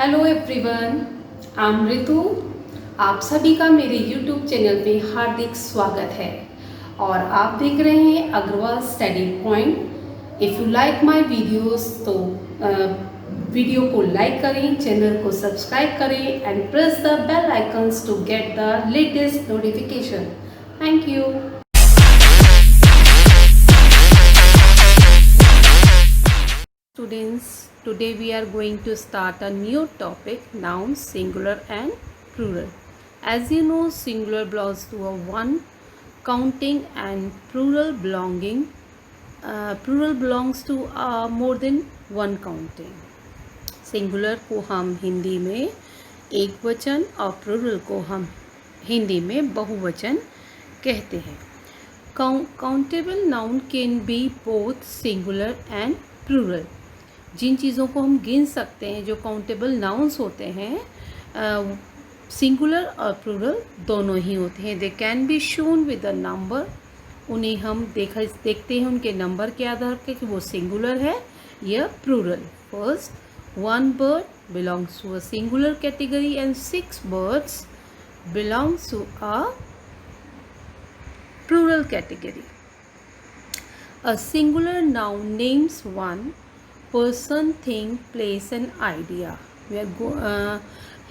Hello everyone, I am Ritu. आप सभी का मेरे यूट्यूब चैनल पे हार्दिक स्वागत है और आप देख रहे हैं Agarwal study point. If you like my videos तो वीडियो को लाइक करें, चैनल को सब्सक्राइब करें and press the bell icons to get the latest notification. Thank you. Students, today we are going to start a new topic, nouns, singular and plural. As you know, singular belongs to a one counting and plural belongs to more than one counting. Singular को हम हिंदी में एक वचन और plural को हम हिंदी में बहुवचन कहते हैं. Countable noun can be both singular and plural. जिन चीज़ों को हम गिन सकते हैं, जो काउंटेबल नाउन्स होते हैं, सिंगुलर और प्लूरल दोनों ही होते हैं. They can be shown with a number. उन्हें हम देखते हैं उनके नंबर के आधार पर कि वो सिंगुलर है या plural. First, one bird belongs to a singular category and 6 birds belongs to a plural category. A singular noun names one person, thing, place and idea.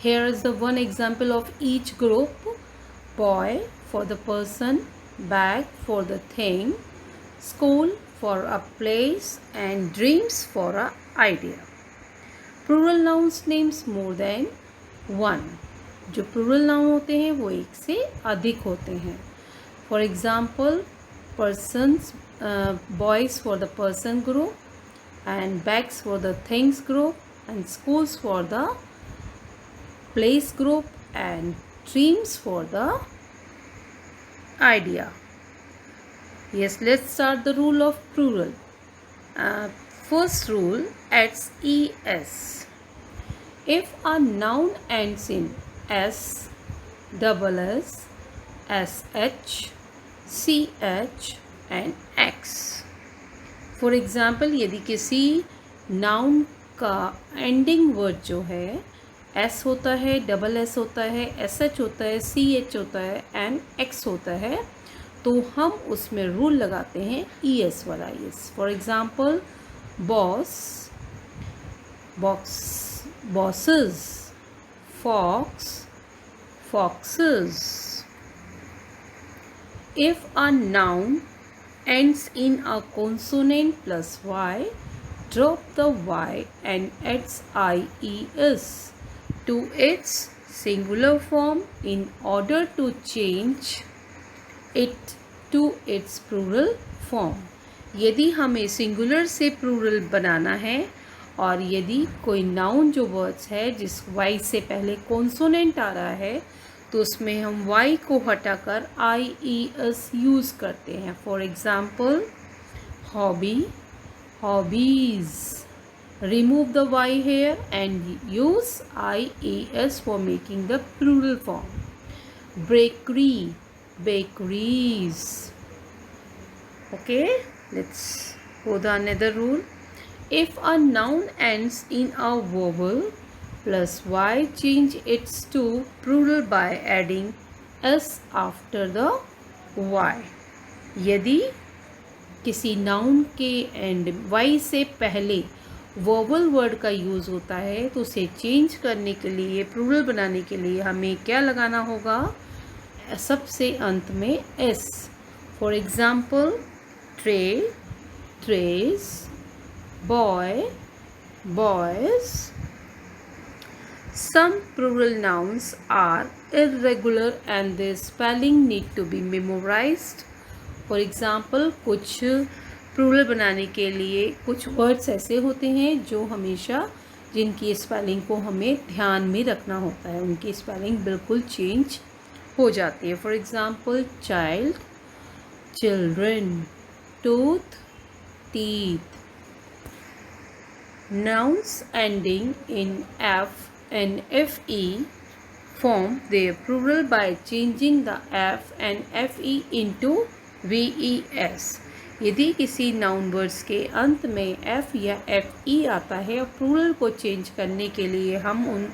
Here is the one example of each group. Boy for the person, bag for the thing, school for a place and dreams for a idea. Plural nouns names more than one. जो plural noun होते हैं वो एक से अधिक होते हैं. For example, persons, boys for the person group and bags for the things group and schools for the place group and dreams for the idea. Yes, let's start the rule of plural. First rule, adds es. If a noun ends in s, double s, sh, ch and x. For example, यदि किसी noun का ending word जो है s होता है, double s होता है, sh होता है, ch होता है and x होता है, तो हम उसमें रूल लगाते हैं es वाला es. For example, boss, box, bosses, fox, foxes. If a noun ends in a consonant plus y, drop the y and adds ies to its singular form in order to change it to its plural form. यदि हमें singular से plural बनाना है और यदि कोई noun जो words है जिस वाई से पहले कॉन्सोनेंट आ रहा है तो उसमें हम वाई को हटाकर आई ई एस यूज़ करते हैं. For example, hobby, hobbies. Remove the Y here and use I E S for making the plural form. Bakery, bakeries. Okay, let's go the another rule. If a noun ends in a vowel plus y, change it to plural by adding s after the y. यदि किसी noun के and y से पहले vowel word का use होता है तो उसे चेंज करने के लिए, प्लूरल बनाने के लिए हमें क्या लगाना होगा? सबसे अंत में s. For example, tray, trace, boy, boys. Some plural nouns are irregular and their spelling need to be memorized. For example, कुछ प्लूरल बनाने के लिए कुछ वर्ड्स ऐसे होते हैं जो हमेशा जिनकी स्पेलिंग को हमें ध्यान में रखना होता है, उनकी स्पेलिंग बिल्कुल चेंज हो जाती है. For example, child, children, tooth, teeth. Nouns ending in f and fe form their plural by changing the f and fe into ves. यदि किसी नाउन वर्ड्स के अंत में एफ या एफ ई आता है और प्लूरल को चेंज करने के लिए हम उन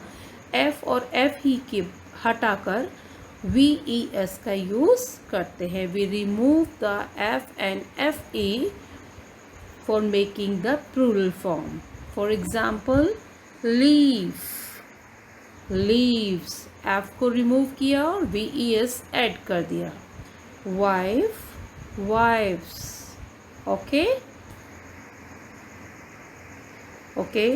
एफ और एफ ई के हटाकर वी ई एस का यूज़ करते हैं। We remove the F and F E for making the plural form. For example, leaf, leaves, F को रिमूव किया और VES ऐड कर दिया। wife, wives, okay, okay.